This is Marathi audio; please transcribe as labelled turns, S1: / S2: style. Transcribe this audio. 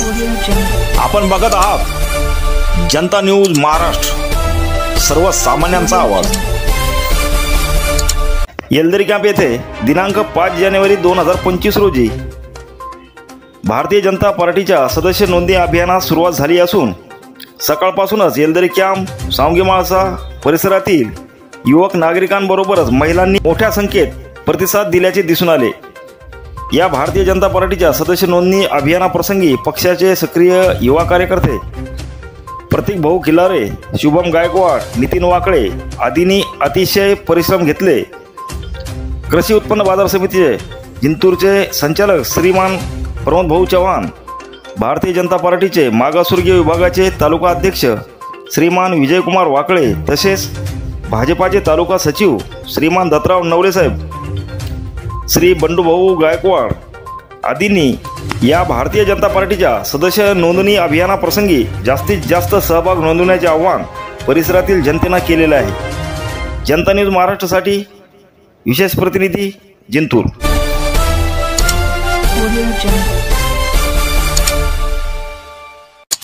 S1: आपण बघत आहात जनता न्यूज महाराष्ट्र, सर्वसामान्यांचा आवाज। येलदरी कॅम्प येथे दिनांक 5 जानेवारी 2025 रोजी भारतीय जनता पार्टीच्या सदस्य नोंदणी अभियानास सुरुवात झाली असून सकाळपासूनच येलदरी कॅम्प, सावंगी माळसा परिसरातील युवक नागरिकांबरोबरच महिलांनी मोठ्या संख्येत प्रतिसाद दिल्याचे दिसून आले। या भारतीय जनता पार्टीच्या सदस्य नोंदणी अभियानाप्रसंगी पक्षाचे सक्रिय युवा कार्यकर्ते प्रतीक भाऊ खिलारे, शुभम गायकवाड, नितीन वाकळे आदींनी अतिशय परिश्रम घेतले। कृषी उत्पन्न बाजार समितीचे जिंतूरचे संचालक श्रीमान प्रमोद भाऊ चव्हाण, भारतीय जनता पार्टीचे मागासवर्गीय विभागाचे तालुका अध्यक्ष श्रीमान विजयकुमार वाकळे तसेच भाजपाचे तालुका सचिव श्रीमान दत्तराव नवले साहेब, श्री बंडूभाऊ गायकवाड आदींनी या भारतीय जनता पार्टीच्या सदस्य नोंदणी अभियानाप्रसंगी जास्तीत जास्त सहभाग नोंदवण्याचे आवाहन परिसरातील जनतेने केलेले आहे। जनता न्यूज महाराष्ट्रासाठी विशेष प्रतिनिधी जिंतूर।